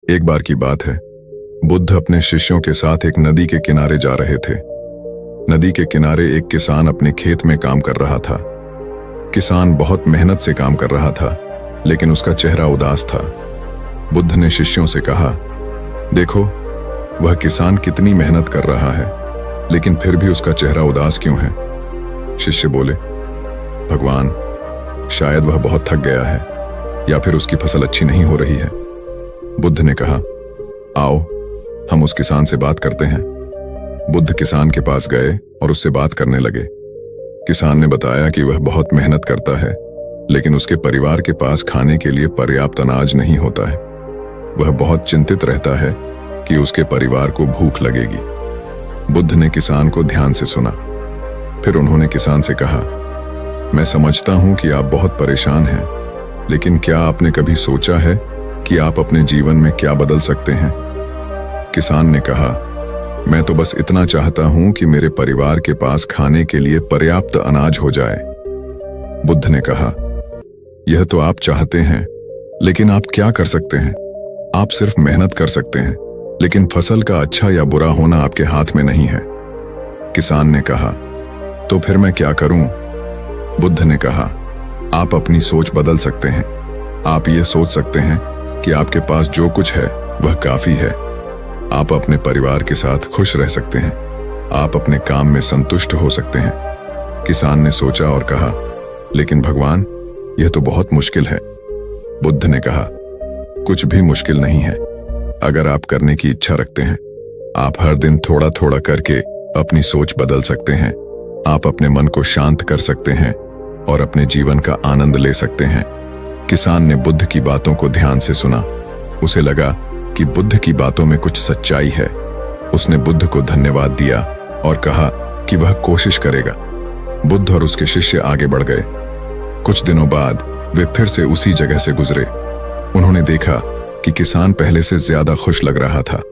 एक बार की बात है, बुद्ध अपने शिष्यों के साथ एक नदी के किनारे जा रहे थे। नदी के किनारे एक किसान अपने खेत में काम कर रहा था। किसान बहुत मेहनत से काम कर रहा था, लेकिन उसका चेहरा उदास था। बुद्ध ने शिष्यों से कहा, देखो, वह किसान कितनी मेहनत कर रहा है, लेकिन फिर भी उसका चेहरा उदास क्यों है? शिष्य बोले, भगवान, शायद वह बहुत थक गया है या फिर उसकी फसल अच्छी नहीं हो रही है। बुद्ध ने कहा, आओ हम उस किसान से बात करते हैं। बुद्ध किसान के पास गए और उससे बात करने लगे। किसान ने बताया कि वह बहुत मेहनत करता है, लेकिन उसके परिवार के पास खाने के लिए पर्याप्त अनाज नहीं होता है। वह बहुत चिंतित रहता है कि उसके परिवार को भूख लगेगी। बुद्ध ने किसान को ध्यान से सुना। फिर उन्होंने किसान से कहा, मैं समझता हूं कि आप बहुत परेशान हैं, लेकिन क्या आपने कभी सोचा है कि आप अपने जीवन में क्या बदल सकते हैं? किसान ने कहा, मैं तो बस इतना चाहता हूं कि मेरे परिवार के पास खाने के लिए पर्याप्त अनाज हो जाए। बुद्ध ने कहा, यह तो आप चाहते हैं, लेकिन आप क्या कर सकते हैं? आप सिर्फ मेहनत कर सकते हैं, लेकिन फसल का अच्छा या बुरा होना आपके हाथ में नहीं है। किसान ने कहा, तो फिर मैं क्या करूं? बुद्ध ने कहा, आप अपनी सोच बदल सकते हैं। आप ये सोच सकते हैं कि आपके पास जो कुछ है वह काफी है। आप अपने परिवार के साथ खुश रह सकते हैं। आप अपने काम में संतुष्ट हो सकते हैं। किसान ने सोचा और कहा, लेकिन भगवान, यह तो बहुत मुश्किल है। बुद्ध ने कहा, कुछ भी मुश्किल नहीं है। अगर आप करने की इच्छा रखते हैं, आप हर दिन थोड़ा थोड़ा करके अपनी सोच बदल सकते हैं। आप अपने मन को शांत कर सकते हैं और अपने जीवन का आनंद ले सकते हैं। किसान ने बुद्ध की बातों को ध्यान से सुना। उसे लगा कि बुद्ध की बातों में कुछ सच्चाई है। उसने बुद्ध को धन्यवाद दिया और कहा कि वह कोशिश करेगा। बुद्ध और उसके शिष्य आगे बढ़ गए। कुछ दिनों बाद वे फिर से उसी जगह से गुजरे। उन्होंने देखा कि किसान पहले से ज्यादा खुश लग रहा था।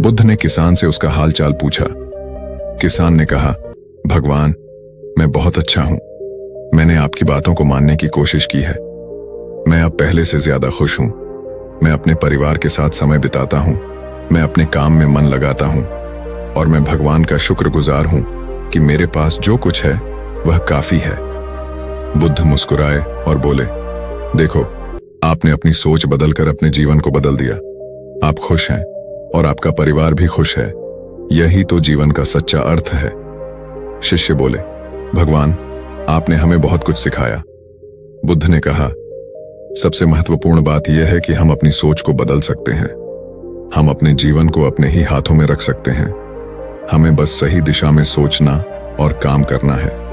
बुद्ध ने किसान से उसका हालचाल पूछा। किसान ने कहा, भगवान, मैं बहुत अच्छा हूं। मैंने आपकी बातों को मानने की कोशिश की है। मैं अब पहले से ज्यादा खुश हूं। मैं अपने परिवार के साथ समय बिताता हूं। मैं अपने काम में मन लगाता हूं और मैं भगवान का शुक्रगुजार हूं कि मेरे पास जो कुछ है वह काफी है। बुद्ध मुस्कुराए और बोले, देखो, आपने अपनी सोच बदलकर अपने जीवन को बदल दिया। आप खुश हैं और आपका परिवार भी खुश है। यही तो जीवन का सच्चा अर्थ है। शिष्य बोले, भगवान, आपने हमें बहुत कुछ सिखाया। बुद्ध ने कहा, सबसे महत्वपूर्ण बात यह है कि हम अपनी सोच को बदल सकते हैं। हम अपने जीवन को अपने ही हाथों में रख सकते हैं। हमें बस सही दिशा में सोचना और काम करना है।